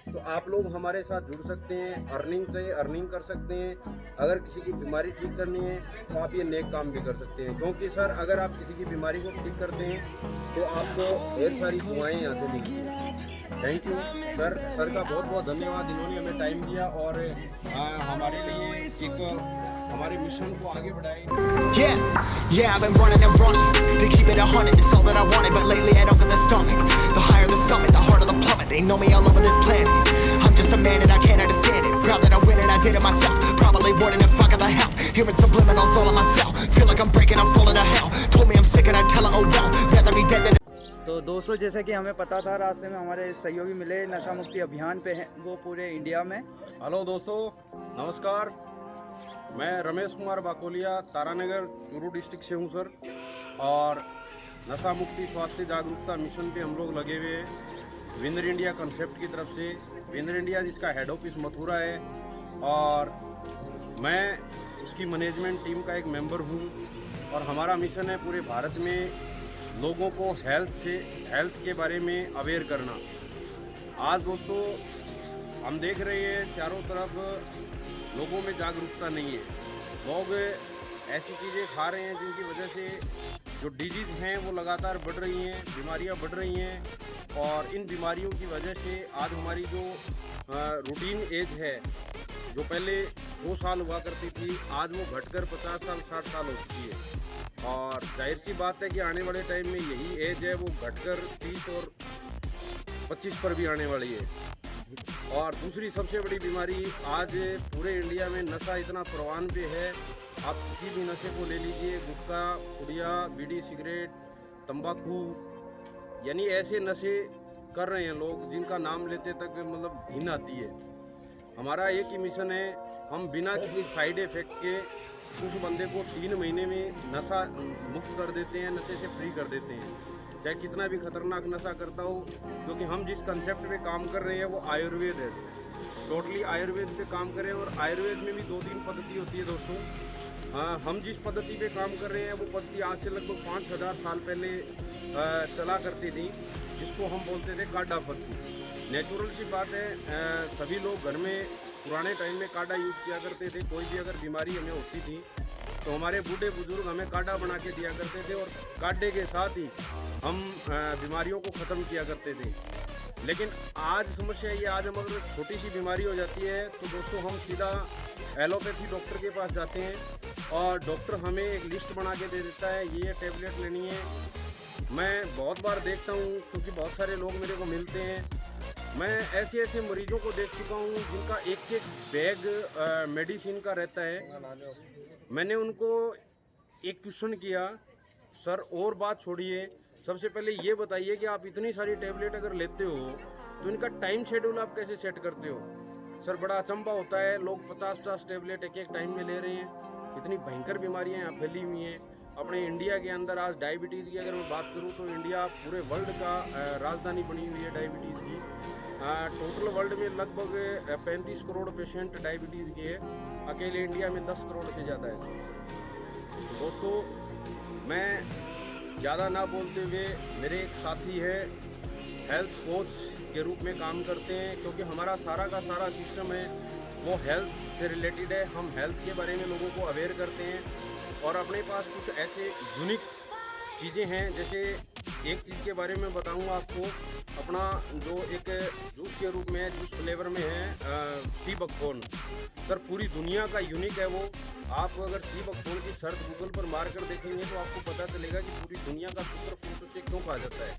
तो आप लोग हमारे साथ जुड़ सकते हैं। अर्निंग चाहिए, अर्निंग कर सकते हैं। अगर किसी की बीमारी ठीक करनी है तो आप ये नेक काम भी कर सकते हैं, क्योंकि सर अगर आप किसी की बीमारी को ठीक करते हैं तो आपको ढेर सारी दुआएं यहाँ से मिलती हैं। Thank you sir. सर का बहुत बहुत धन्यवाद, इन्होंने हमें टाइम दिया और हमारे लिए एक हमारे मिशन को आगे बढ़ाए। Yeah, I've been running and running to keep it 100, it's all that I wanted, but lately I don't get the stomach. The higher the summit, the harder the plummet. They know me all over this planet. I'm just a man and I can't understand it. Proud that I win and I did it myself. Probably wouldn't if I got the help. Hearing subliminals all on myself. Feel like I'm breaking, I'm falling to hell. Told me I'm sick and I tell her, oh well. Rather be dead than. तो दोस्तों, जैसे कि हमें पता था, रास्ते में हमारे सहयोगी मिले, नशा मुक्ति अभियान पे हैं वो पूरे इंडिया में। हेलो दोस्तों, नमस्कार। मैं रमेश कुमार बाकोलिया, तारानगर, चूरू डिस्ट्रिक्ट से हूँ सर। और नशा मुक्ति स्वास्थ्य जागरूकता मिशन पे हम लोग लगे हुए हैं विनर इंडिया कंसेप्ट की तरफ से। विनर इंडिया जिसका हेड ऑफिस मथुरा है और मैं उसकी मैनेजमेंट टीम का एक मेंबर हूँ। और हमारा मिशन है पूरे भारत में लोगों को हेल्थ के बारे में अवेयर करना। आज दोस्तों हम देख रहे हैं चारों तरफ लोगों में जागरूकता नहीं है। लोग ऐसी चीज़ें खा रहे हैं जिनकी वजह से जो डिजीज़ हैं वो लगातार बढ़ रही हैं, बीमारियां बढ़ रही हैं। और इन बीमारियों की वजह से आज हमारी जो रूटीन एज है, जो पहले 2 साल हुआ करती थी, आज वो घटकर 50 साल 60 साल हो चुकी है। और जाहिर सी बात है कि आने वाले टाइम में यही एज है वो घटकर 30 और 25 पर भी आने वाली है। और दूसरी सबसे बड़ी बीमारी आज पूरे इंडिया में नशा इतना परवान पे है। आप किसी भी नशे को ले लीजिए, गुटखा, पुड़िया, बीड़ी, सिगरेट, तंबाकू, यानी ऐसे नशे कर रहे हैं लोग जिनका नाम लेते तक मतलब घिन आती है। हमारा एक ही मिशन है, हम बिना किसी साइड इफेक्ट के उस बंदे को 3 महीने में नशा मुक्त कर देते हैं, नशे से फ्री कर देते हैं, चाहे कितना भी खतरनाक नशा करता हो। क्योंकि हम जिस कंसेप्ट पे काम कर रहे हैं वो आयुर्वेद है, टोटली आयुर्वेद पे काम कर रहे हैं। और आयुर्वेद में भी 2-3 पद्धति होती है दोस्तों। हम जिस पद्धति पे काम कर रहे हैं वो पद्धति आज से लगभग 5000 साल पहले चला करती थी, जिसको हम बोलते थे काढ़ा पद्धति। नेचुरल सी बात है, सभी लोग घर में पुराने टाइम में काढ़ा यूज़ किया करते थे। कोई भी अगर बीमारी हमें होती थी तो हमारे बूढ़े बुजुर्ग हमें काढ़ा बना के दिया करते थे और काढ़े के साथ ही हम बीमारियों को ख़त्म किया करते थे। लेकिन आज समस्या ये, आज हम अगर छोटी सी बीमारी हो जाती है तो दोस्तों हम सीधा एलोपैथी डॉक्टर के पास जाते हैं और डॉक्टर हमें एक लिस्ट बना के दे देता है, ये टेबलेट लेनी है। मैं बहुत बार देखता हूँ क्योंकि बहुत सारे लोग मेरे को मिलते हैं, मैं ऐसे ऐसे मरीजों को देख चुका हूँ जिनका एक एक बैग मेडिसिन का रहता है। मैंने उनको एक क्वेश्चन किया, सर और बात छोड़िए, सबसे पहले ये बताइए कि आप इतनी सारी टेबलेट अगर लेते हो तो इनका टाइम शेड्यूल आप कैसे सेट करते हो। सर बड़ा अचंभा होता है, लोग 50-50 टेबलेट एक एक टाइम में ले रहे हैं। इतनी भयंकर बीमारियां यहाँ फैली हुई हैं अपने इंडिया के अंदर। आज डायबिटीज़ की अगर मैं बात करूँ तो इंडिया पूरे वर्ल्ड का राजधानी बनी हुई है डायबिटीज़ की। टोटल वर्ल्ड में लगभग 35 करोड़ पेशेंट डायबिटीज़ के हैं, अकेले इंडिया में 10 करोड़ से ज़्यादा है। दोस्तों मैं ज़्यादा ना बोलते हुए, मेरे एक साथी है हेल्थ कोच के रूप में काम करते हैं, क्योंकि हमारा सारा का सारा सिस्टम है वो हेल्थ से रिलेटेड है। हम हेल्थ के बारे में लोगों को अवेयर करते हैं और अपने पास कुछ ऐसे यूनिक चीज़ें हैं। जैसे एक चीज़ के बारे में बताऊंगा आपको, अपना जो एक जूस के रूप में, जूस फ्लेवर में है सी बकथोर्न। सर पूरी दुनिया का यूनिक है वो। आप अगर सी बकथोर्न की सर्च गूगल पर मार कर देखेंगे तो आपको पता चलेगा कि पूरी दुनिया का सुपर फूड से क्यों कहा जाता है।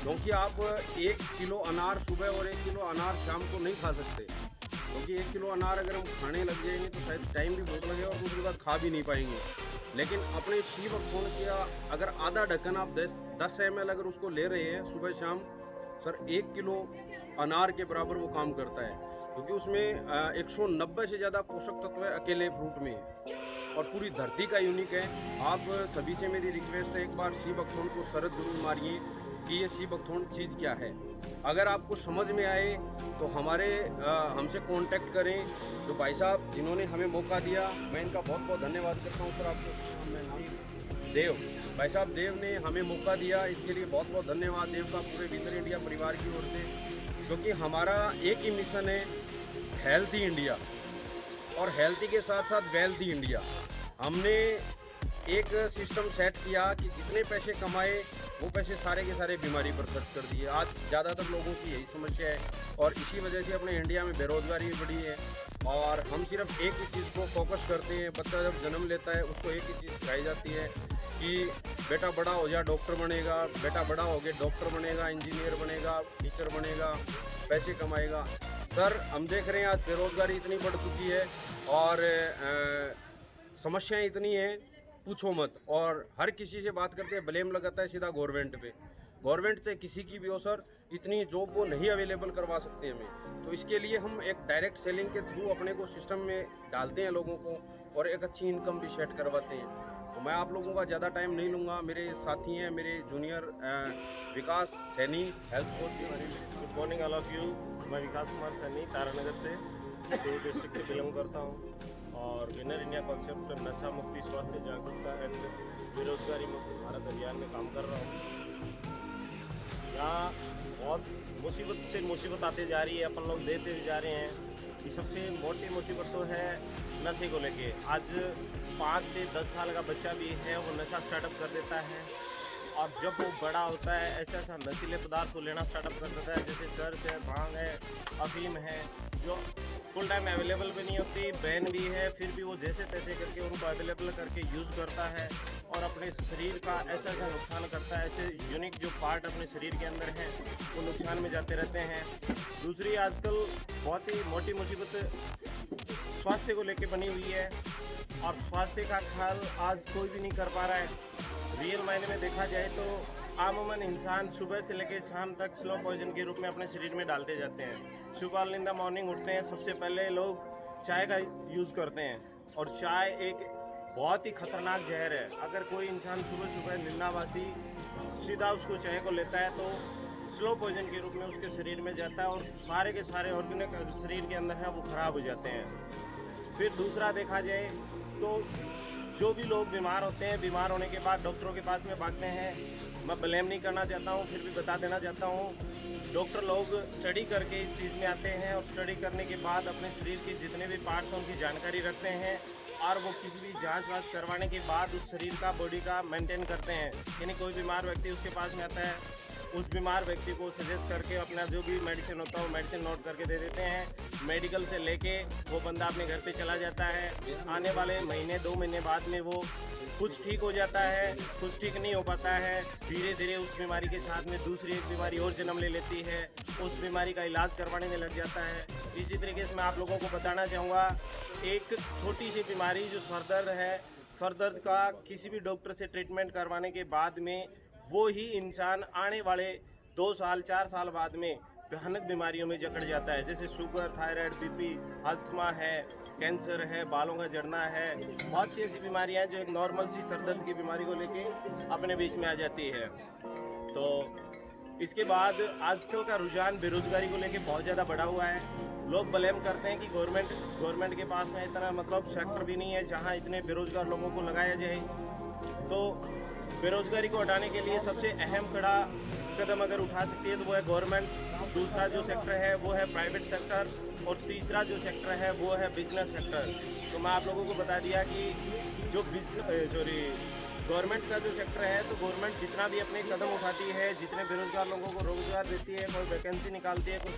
क्योंकि आप 1 किलो अनार सुबह और 1 किलो अनार शाम को नहीं खा सकते, क्योंकि 1 किलो अनार अगर हम खाने लग जाएंगे तो शायद टाइम भी बहुत लगेगा और दूसरी बात खा भी नहीं पाएंगे। लेकिन अपने सी बकथोर्न का अगर आधा ढक्कन आप 10 ml अगर उसको ले रहे हैं सुबह शाम, सर 1 किलो अनार के बराबर वो काम करता है, क्योंकि उसमें 190 से ज़्यादा पोषक तत्व है अकेले फ्रूट में और पूरी धरती का यूनिक है। आप सभी से मेरी रिक्वेस्ट है, एक बार सी बकथोर्न को सर्च जरूर मारिए कि ये सी बकथोर्न चीज़ क्या है। अगर आपको समझ में आए तो हमसे कांटेक्ट करें। जो भाई साहब जिन्होंने हमें मौका दिया, मैं इनका बहुत बहुत धन्यवाद करता हूँ सर। आपको मैं नाम देव, भाई साहब देव ने हमें मौका दिया, इसके लिए बहुत बहुत धन्यवाद देव का, पूरे विनर इंडिया परिवार की ओर से। क्योंकि हमारा एक ही मिशन है, हेल्थी इंडिया, और हेल्थी के साथ साथ वेल्थी इंडिया। हमने एक सिस्टम सेट किया कि जितने पैसे कमाए वो पैसे सारे के सारे बीमारी पर खर्च कर दिए। आज ज़्यादातर लोगों की यही समस्या है और इसी वजह से अपने इंडिया में बेरोज़गारी भी बढ़ी है। और हम सिर्फ एक ही चीज़ को फोकस करते हैं। बच्चा जब जन्म लेता है उसको एक ही चीज़ सिखाई जाती है कि बेटा बड़ा हो जा डॉक्टर बनेगा, बेटा बड़ा हो गया डॉक्टर बनेगा, इंजीनियर बनेगा, टीचर बनेगा, पैसे कमाएगा। सर हम देख रहे हैं आज बेरोज़गारी इतनी बढ़ चुकी है और समस्याएं इतनी हैं पूछो मत। और हर किसी से बात करते हैं ब्लेम लगाता है सीधा गवर्नमेंट पे। गवर्नमेंट से किसी की भी हो सर, इतनी जॉब वो नहीं अवेलेबल करवा सकते हमें। तो इसके लिए हम एक डायरेक्ट सेलिंग के थ्रू अपने को सिस्टम में डालते हैं लोगों को और एक अच्छी इनकम भी सेट करवाते हैं। तो मैं आप लोगों का ज़्यादा टाइम नहीं लूँगा। मेरे साथी हैं मेरे जूनियर विकास सैनी, हेल्थ कोच के बारे में। Good morning all of you. मैं विकास कुमार सैनी तारानगर से चूरू डिस्ट्रिक्ट से बिलोंग करता हूँ और विनर इंडिया कॉन्सेप्ट नशा मुक्ति स्वास्थ्य जागरूकता एंड बेरोजगारी मुक्त भारत अभियान में काम कर रहा हूँ। यहाँ बहुत मुसीबत से मुसीबत आती जा रही है, अपन लोग देते जा रहे हैं कि सबसे मोटी मुसीबत तो है नशे को लेके। आज 5 से 10 साल का बच्चा भी है वो नशा स्टार्टअप कर देता है और जब वो बड़ा होता है ऐसा ऐसा नशीले पदार्थ को लेना स्टार्टअप कर देता है, जैसे चर्च है, भांग है, अफीम है, जो फुल टाइम अवेलेबल भी नहीं होती, बैन भी है, फिर भी वो जैसे तैसे करके उनको अवेलेबल करके यूज़ करता है और अपने शरीर का ऐसा ऐसा नुकसान करता है। ऐसे यूनिक जो पार्ट अपने शरीर के अंदर हैं वो नुकसान में जाते रहते हैं। दूसरी आजकल बहुत ही मोटी मुसीबत स्वास्थ्य को लेके बनी हुई है और स्वास्थ्य का ख्याल आज कोई भी नहीं कर पा रहा है। रियल मायने में देखा जाए तो आमूमन इंसान सुबह से लेकर शाम तक स्लो पॉइजन के रूप में अपने शरीर में डालते जाते हैं। सुबह इन द मॉर्निंग उठते हैं, सबसे पहले लोग चाय का यूज़ करते हैं और चाय एक बहुत ही खतरनाक जहर है। अगर कोई इंसान सुबह सुबह निंदावासी सीधा उसको चाय को लेता है तो स्लो पॉइजन के रूप में उसके शरीर में जाता है और सारे के सारे ऑर्गेनिक शरीर के अंदर है वो ख़राब हो जाते हैं। फिर दूसरा देखा जाए तो जो भी लोग बीमार होते हैं, बीमार होने के बाद डॉक्टरों के पास में भागते हैं। मैं ब्लेम नहीं करना चाहता हूँ, फिर भी बता देना चाहता हूँ, डॉक्टर लोग स्टडी करके इस चीज़ में आते हैं और स्टडी करने के बाद अपने शरीर के जितने भी पार्ट्स हैं उनकी जानकारी रखते हैं और वो किसी भी जांच वाँच करवाने के बाद उस शरीर का बॉडी का मेंटेन करते हैं। यानी कोई बीमार व्यक्ति उसके पास में आता है, उस बीमार व्यक्ति को सजेस्ट करके अपना जो भी मेडिसिन होता है वो मेडिसिन नोट करके दे देते हैं। मेडिकल से लेके वो बंदा अपने घर पे चला जाता है। आने वाले महीने 2 महीने बाद में वो कुछ ठीक हो जाता है, कुछ ठीक नहीं हो पाता है। धीरे धीरे उस बीमारी के साथ में दूसरी एक बीमारी और जन्म ले लेती है, उस बीमारी का इलाज करवाने में लग जाता है। इसी तरीके से मैं आप लोगों को बताना चाहूँगा, एक छोटी सी बीमारी जो सर दर्द है, सर दर्द का किसी भी डॉक्टर से ट्रीटमेंट करवाने के बाद में वो ही इंसान आने वाले 2 साल 4 साल बाद में भयानक बीमारियों में जकड़ जाता है। जैसे शुगर, थायराइड, बीपी, अस्थमा है, कैंसर है, बालों का झड़ना है, बहुत सी ऐसी बीमारियां हैं जो एक नॉर्मल सी सर दर्द की बीमारी को लेके अपने बीच में आ जाती है। तो इसके बाद आजकल का रुझान बेरोजगारी को लेके बहुत ज़्यादा बढ़ा हुआ है। लोग ब्लेम करते हैं कि गवर्नमेंट के पास में इतना मतलब सेक्टर भी नहीं है जहां इतने बेरोजगार लोगों को लगाया जाए। तो बेरोजगारी को हटाने के लिए सबसे अहम कदम अगर उठा सकती है तो वो है गवर्नमेंट। दूसरा जो सेक्टर है वो है प्राइवेट सेक्टर और तीसरा जो सेक्टर है वो है बिजनेस सेक्टर। तो मैं आप लोगों को बता दिया कि जो गवर्नमेंट का जो सेक्टर है, तो गवर्नमेंट जितना भी अपने कदम उठाती है, जितने बेरोजगार लोगों को रोजगार देती है, कोई वैकेंसी निकालती है कुछ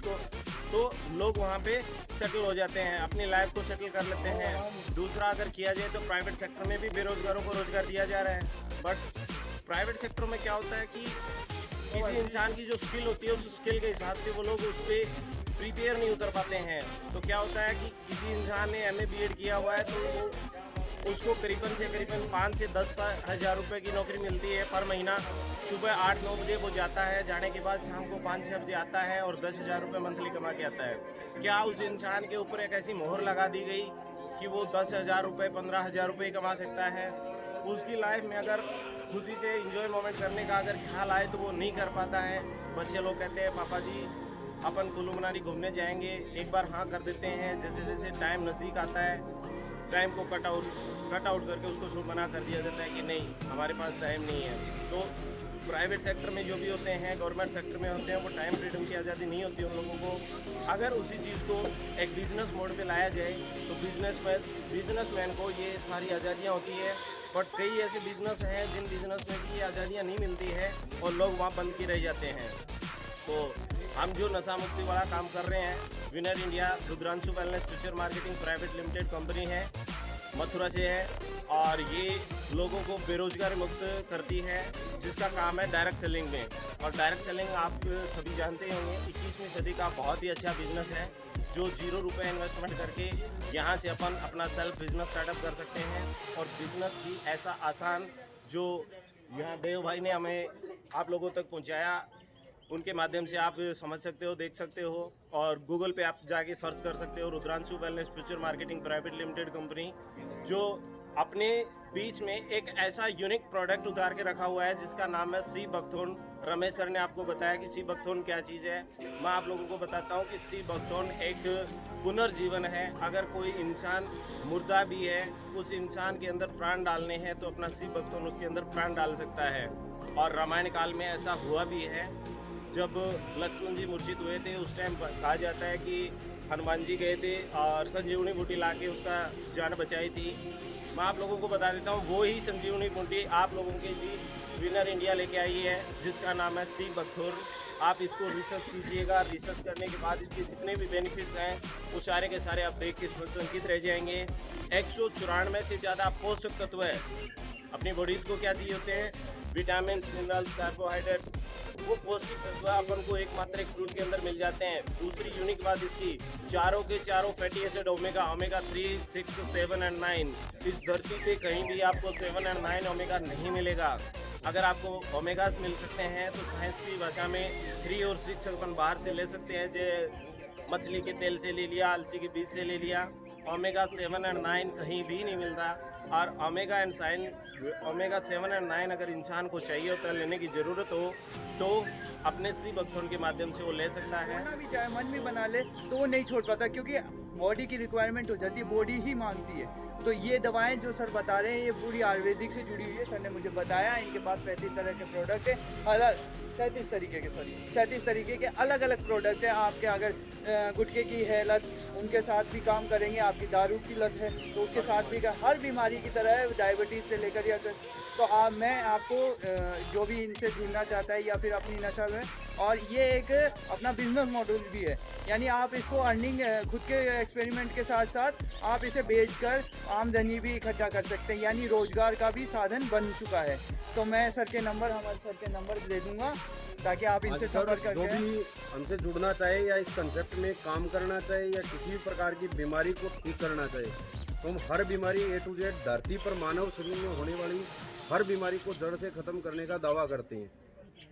तो लोग वहाँ पे सेटल हो जाते हैं, अपनी लाइफ को सेटल कर लेते हैं। दूसरा अगर किया जाए तो प्राइवेट सेक्टर में भी बेरोजगारों को रोजगार दिया जा रहा है। बट प्राइवेट सेक्टर में क्या होता है कि किसी इंसान की जो स्किल होती है उस स्किल के हिसाब से वो लोग उस पर प्रिपेयर नहीं उतर पाते हैं। तो क्या होता है कि किसी इंसान ने MA BEd किया हुआ है तो उसको करीबन 5 से 10 हज़ार रुपये की नौकरी मिलती है पर महीना। सुबह 8-9 बजे वो जाता है, जाने के बाद शाम को 5-6 बजे आता है और 10,000 रुपये मंथली कमा के आता है। क्या उस इंसान के ऊपर एक ऐसी मोहर लगा दी गई कि वो 10,000 रुपये 15,000 रुपये कमा सकता है? उसकी लाइफ में अगर खुशी से इंजॉय मोमेंट करने का अगर ख्याल आए तो वो नहीं कर पाता है। बच्चे लोग कहते हैं पापा जी अपन कुल्लू मनाली घूमने जाएंगे, एक बार हाँ कर देते हैं। जैसे जैसे टाइम नज़दीक आता है, टाइम को कट आउट करके उसको मना कर दिया जाता है कि नहीं हमारे पास टाइम नहीं है। तो प्राइवेट सेक्टर में जो भी होते हैं, गवर्नमेंट सेक्टर में होते हैं, वो टाइम फ्रीडम की आज़ादी नहीं होती उन लोगों को। अगर उसी चीज़ को एक बिजनेस मोड पे लाया जाए तो बिजनेसमैन को ये सारी आज़ादियाँ होती है। बट कई ऐसे बिजनेस हैं जिन बिजनेस में भी ये आज़ादियाँ नहीं मिलती है और लोग वहाँ बंद के रह जाते हैं। तो हम जो नशा मुक्ति वाला काम कर रहे हैं, winner India Rudrangshu wellness future marketing private limited company है, मथुरा से है और ये लोगों को बेरोजगार मुक्त करती है, जिसका काम है डायरेक्ट सेलिंग में। और डायरेक्ट सेलिंग आप सभी जानते होंगे 21वीं सदी का बहुत ही अच्छा बिजनेस है, जो 0 रुपये इन्वेस्टमेंट करके यहाँ से अपन अपना सेल्फ बिजनेस स्टार्टअप कर सकते हैं। और बिजनेस भी ऐसा आसान जो यहाँ देव भाई ने हमें आप लोगों तक पहुँचाया, उनके माध्यम से आप समझ सकते हो, देख सकते हो। और गूगल पे आप जाके सर्च कर सकते हो Rudrangshu wellness future marketing private limited company, जो अपने बीच में एक ऐसा यूनिक प्रोडक्ट उतार के रखा हुआ है जिसका नाम है सी बकथोर्न। रमेश सर ने आपको बताया कि सी बकथोर्न क्या चीज़ है। मैं आप लोगों को बताता हूँ कि सी बकथोर्न एक पुनर्जीवन है। अगर कोई इंसान मुर्दा भी है, उस इंसान के अंदर प्राण डालने हैं तो अपना सी बकथोर्न उसके अंदर प्राण डाल सकता है। और रामायण काल में ऐसा हुआ भी है, जब लक्ष्मण जी मूर्छित हुए थे उस टाइम कहा जाता है कि हनुमान जी गए थे और संजीवनी बूटी ला के उसका जान बचाई थी। मैं आप लोगों को बता देता हूँ, वो ही संजीवनी बूटी आप लोगों के बीच विनर इंडिया लेके आई है, जिसका नाम है सी बकथोर्न। आप इसको रिसर्च कीजिएगा, रिसर्च करने के बाद इसके जितने भी बेनिफिट्स हैं वो सारे के सारे आप देख के संकित रह जाएंगे। 194 से ज़्यादा पोषक तत्व है। अपनी बॉडीज़ को क्या चाहिए होते हैं? विटामिन, मिनरल्स, कार्बोहाइड्रेट्स, वो पौष्टिक तत्व अपन को एकमात्र एक फ्रूट के अंदर मिल जाते हैं। दूसरी यूनिक बात इसकी, चारों के चारों फैटी एसिड ओमेगा 3, 6, 7 और 9, इस धरती पे कहीं भी आपको 7 और 9 ओमेगा नहीं मिलेगा। अगर आपको ओमेगा मिल सकते हैं तो साइंस की भाषा में 3 और 6 अपन बाहर से ले सकते हैं, जो मछली के तेल से ले लिया, अलसी के बीज से ले लिया। ओमेगा 7 और 9 कहीं भी नहीं मिलता। और ओमेगा 7 और 9 अगर इंसान को चाहिए होता है, लेने की ज़रूरत हो, तो अपने सी बकथोर्न के माध्यम से वो ले सकता है। छोड़ना भी चाहे, मन भी बना ले तो वो नहीं छोड़ पाता, क्योंकि बॉडी की रिक्वायरमेंट हो जाती है, बॉडी ही मांगती है। तो ये दवाएं जो सर बता रहे हैं ये पूरी आयुर्वेदिक से जुड़ी हुई है। सर ने मुझे बताया इनके पास 35 तरह के प्रोडक्ट है, अलग 37 तरीके के अलग अलग प्रोडक्ट है। आपके अगर गुटखे की है लत, उनके साथ भी काम करेंगे। आपकी दारू की लत है तो उसके साथ भी हर बीमारी की तरह है, डायबिटीज़ से लेकर या तो मैं आपको जो भी इनसे जुड़ना चाहता है या फिर अपनी नशा में, और ये एक अपना बिजनेस मॉडल भी है, यानी आप इसको अर्निंग खुद के एक्सपेरिमेंट के साथ साथ आप इसे बेचकर आमदनी भी इकट्ठा कर सकते हैं, यानी रोजगार का भी साधन बन चुका है। तो मैं हमारे सर के नंबर दे दूंगा ताकि आप इनसे संपर्क जो करके भी हमसे जुड़ना चाहे या इस कंसेप्ट में काम करना चाहे या किसी भी प्रकार की बीमारी को ठीक करना चाहे, तो हम हर बीमारी A to Z धरती पर मानव शरीर में होने वाली हर बीमारी को जड़ से ख़त्म करने का दावा करते हैं।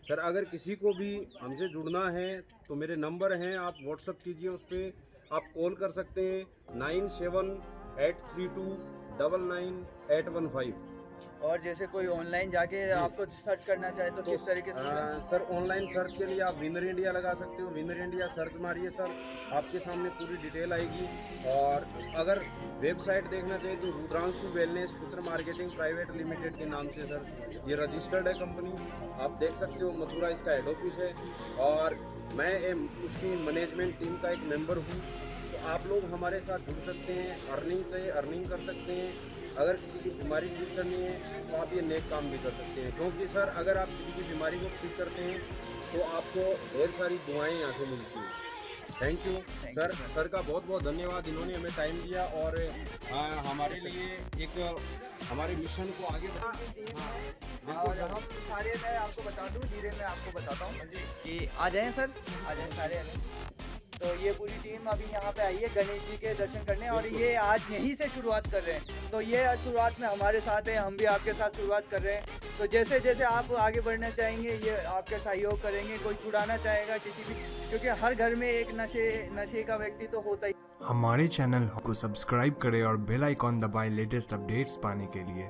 सर अगर किसी को भी हमसे जुड़ना है तो मेरे नंबर हैं, आप व्हाट्सअप कीजिए, उस पर आप कॉल कर सकते हैं 9783299815। और जैसे कोई ऑनलाइन जाके आपको सर्च करना चाहे तो किस तरीके से? सर ऑनलाइन सर्च के लिए आप विनर इंडिया लगा सकते हो, विनर इंडिया सर्च मारिए सर, आपके सामने पूरी डिटेल आएगी। और अगर वेबसाइट देखना चाहिए तो Rudrangshu wellness future marketing private limited के नाम से सर ये रजिस्टर्ड है कंपनी, आप देख सकते हो। मथुरा इसका हेड ऑफिस है और मैं उसकी मैनेजमेंट टीम का एक मेंबर हूँ। तो आप लोग हमारे साथ जुड़ सकते हैं, अर्निंग चाहिए अर्निंग कर सकते हैं। अगर किसी की बीमारी ठीक करनी है तो आप ये नेक काम भी कर सकते हैं, क्योंकि सर अगर आप किसी की बीमारी को ठीक करते हैं तो आपको ढेर सारी दुआएं यहाँ से मिलती हैं। Thank you sir. सर का बहुत बहुत धन्यवाद, इन्होंने हमें टाइम दिया और हमारे लिए एक हमारे मिशन को आगे और हम सारे मैं आपको बता दूं, धीरे मैं आपको बताता हूँ कि आ जाएं सर, आ जाएं सारे आ जाएं। तो ये पूरी टीम अभी यहाँ पे आई है गणेश जी के दर्शन करने, और ये आज यहीं से शुरुआत कर रहे हैं। तो ये शुरुआत में हमारे साथ है, हम भी आपके साथ शुरुआत कर रहे हैं। तो जैसे जैसे आप आगे बढ़ना चाहेंगे ये आपका सहयोग करेंगे। कोई छुड़ाना चाहेगा किसी भी, क्योंकि हर घर में एक नशे का व्यक्ति तो होता ही। हमारे चैनल को सब्सक्राइब करें और बेल आइकॉन दबाएं लेटेस्ट अपडेट्स पाने के लिए।